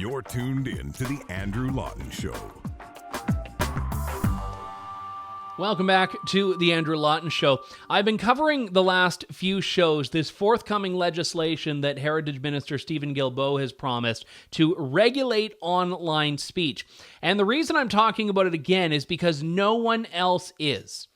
You're tuned in to The Andrew Lawton Show. Welcome back to The Andrew Lawton Show. I've been covering the last few shows this forthcoming legislation that Heritage Minister Stephen Guilbeault has promised to regulate online speech. And the reason I'm talking about it again is because no one else is.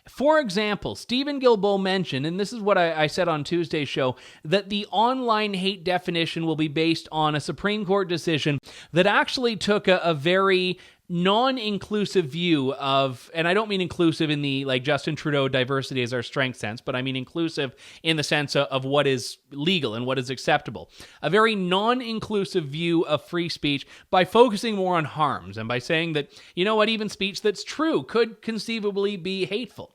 For example, Stephen Guilbeault mentioned, and this is what I said on Tuesday's show, that the online hate definition will be based on a Supreme Court decision that actually took a very non-inclusive view of, and I don't mean inclusive in the like Justin Trudeau diversity is our strength sense, but I mean inclusive in the sense of what is legal and what is acceptable. A very non-inclusive view of free speech by focusing more on harms and by saying that, you know what, even speech that's true could conceivably be hateful.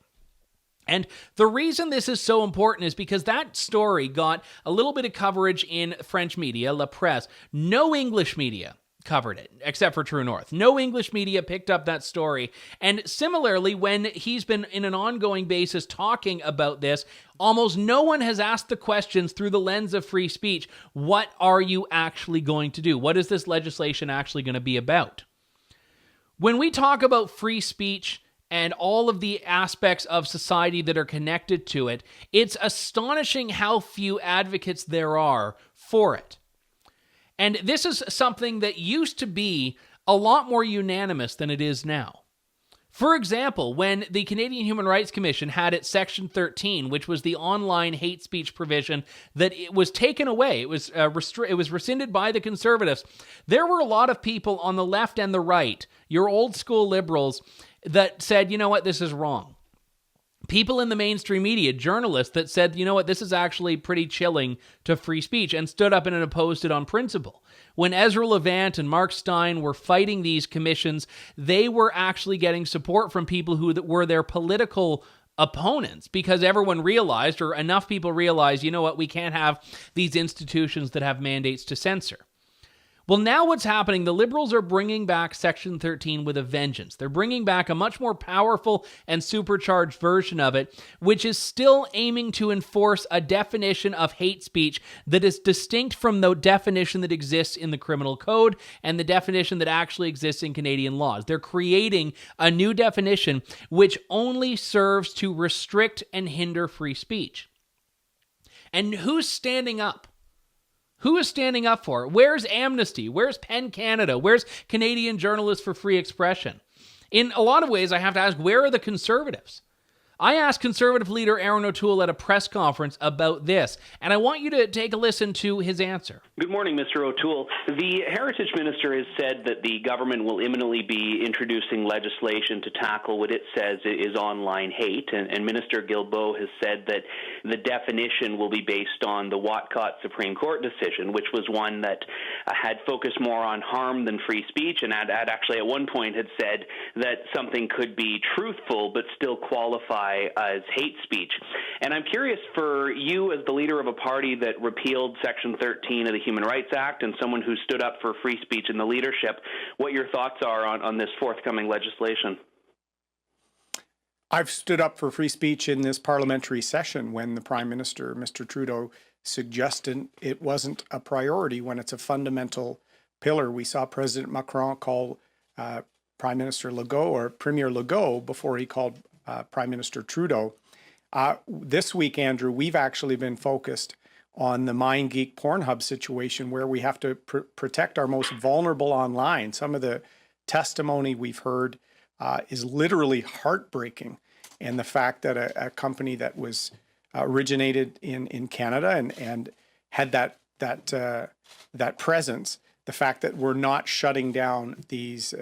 And the reason this is so important is because that story got a little bit of coverage in French media, La Presse. No English media covered it, except for True North. No English media picked up that story. And similarly, when he's been in an ongoing basis talking about this, almost no one has asked the questions through the lens of free speech. What are you actually going to do? What is this legislation actually going to be about? When we talk about free speech and all of the aspects of society that are connected to it, it's astonishing how few advocates there are for it. And this is something that used to be a lot more unanimous than it is now. For example, when the Canadian Human Rights Commission had its Section 13, which was the online hate speech provision, that it was taken away. It was rescinded by the Conservatives. There were a lot of people on the left and the right, your old school liberals, that said, you know what, this is wrong. People in the mainstream media, journalists that said, you know what, this is actually pretty chilling to free speech and stood up and opposed it on principle. When Ezra Levant and Mark Steyn were fighting these commissions, they were actually getting support from people who were their political opponents because everyone realized, or enough people realized, you know what, we can't have these institutions that have mandates to censor. Well, now what's happening, the Liberals are bringing back Section 13 with a vengeance. They're bringing back a much more powerful and supercharged version of it, which is still aiming to enforce a definition of hate speech that is distinct from the definition that exists in the criminal code and the definition that actually exists in Canadian laws. They're creating a new definition which only serves to restrict and hinder free speech. And who's standing up? Who is standing up for it? Where's Amnesty? Where's PEN Canada? Where's Canadian Journalists for Free Expression? In a lot of ways, I have to ask, where are the Conservatives? I asked Conservative leader Erin O'Toole at a press conference about this, and I want you to take a listen to his answer. Good morning, Mr. O'Toole. The Heritage Minister has said that the government will imminently be introducing legislation to tackle what it says is online hate, and Minister Guilbeault has said that the definition will be based on the Watcott Supreme Court decision, which was one that had focused more on harm than free speech, and had actually at one point had said that something could be truthful but still qualify as hate speech. And I'm curious, for you as the leader of a party that repealed Section 13 of the Human Rights Act and someone who stood up for free speech in the leadership, what your thoughts are on this forthcoming legislation. I've stood up for free speech in this parliamentary session when the Prime Minister, Mr. Trudeau, suggested it wasn't a priority when it's a fundamental pillar. We saw President Macron call Prime Minister Legault, or Premier Legault, before he called Prime Minister Trudeau. This week, Andrew, we've actually been focused on the MindGeek Pornhub situation where we have to protect our most vulnerable online. Some of the testimony we've heard is literally heartbreaking. And the fact that a company that was originated in Canada and had that presence, the fact that we're not shutting down these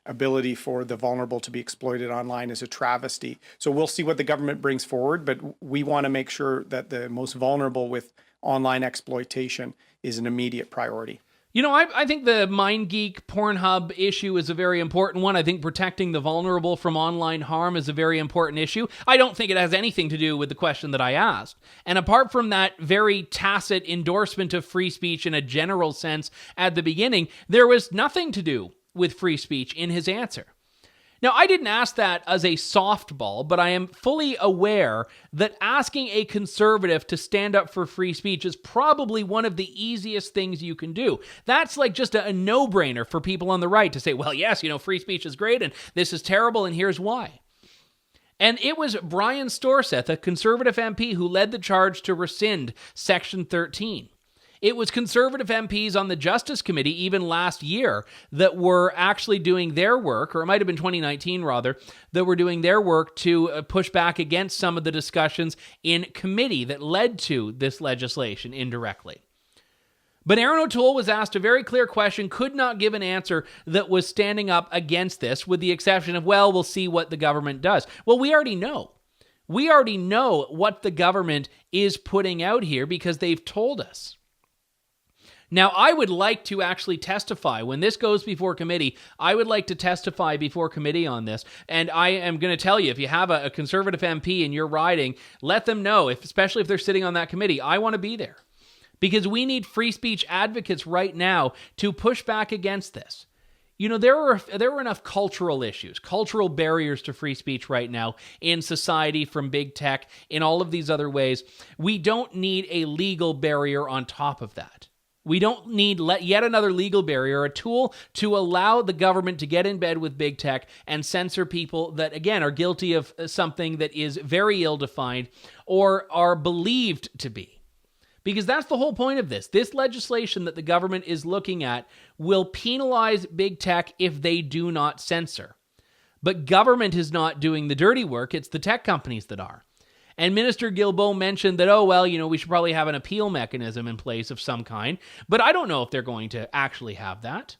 ability for the vulnerable to be exploited online is a travesty. So we'll see what the government brings forward, but we want to make sure that the most vulnerable with online exploitation is an immediate priority. You know, I think the MindGeek Pornhub issue is a very important one. I think protecting the vulnerable from online harm is a very important issue. I don't think it has anything to do with the question that I asked. And apart from that very tacit endorsement of free speech in a general sense at the beginning, there was nothing to do with free speech in his answer. Now, I didn't ask that as a softball, but I am fully aware that asking a conservative to stand up for free speech is probably one of the easiest things you can do. That's like just a no-brainer for people on the right to say, well, yes, free speech is great and this is terrible and here's why. And it was Brian Storseth, a conservative MP, who led the charge to rescind Section 13. It was conservative MPs on the Justice Committee even last year that were actually doing their work, or it might have been 2019 rather, that were doing their work to push back against some of the discussions in committee that led to this legislation indirectly. But Erin O'Toole was asked a very clear question, could not give an answer that was standing up against this, with the exception of, well, we'll see what the government does. Well, we already know. We already know what the government is putting out here because they've told us. Now, I would like to actually testify. When this goes before committee, I would like to testify before committee on this. And I am going to tell you, if you have a conservative MP in your riding, let them know, especially if they're sitting on that committee, I want to be there. Because we need free speech advocates right now to push back against this. There are enough cultural issues, cultural barriers to free speech right now in society, from big tech, in all of these other ways. We don't need a legal barrier on top of that. We don't need yet another legal barrier, a tool to allow the government to get in bed with big tech and censor people that, again, are guilty of something that is very ill-defined or are believed to be. Because that's the whole point of this. This legislation that the government is looking at will penalize big tech if they do not censor. But government is not doing the dirty work. It's the tech companies that are. And Minister Guilbeault mentioned that, we should probably have an appeal mechanism in place of some kind. But I don't know if they're going to actually have that.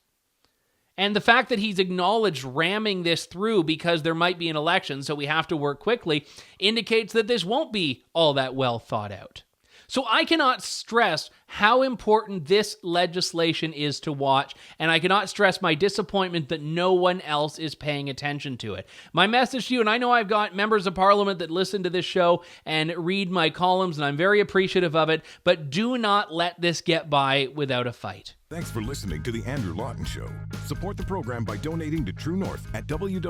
And the fact that he's acknowledged ramming this through because there might be an election, so we have to work quickly, indicates that this won't be all that well thought out. So I cannot stress how important this legislation is to watch, and I cannot stress my disappointment that no one else is paying attention to it. My message to you, and I know I've got members of Parliament that listen to this show and read my columns, and I'm very appreciative of it, but do not let this get by without a fight. Thanks for listening to The Andrew Lawton Show. Support the program by donating to True North at www.tnc.news.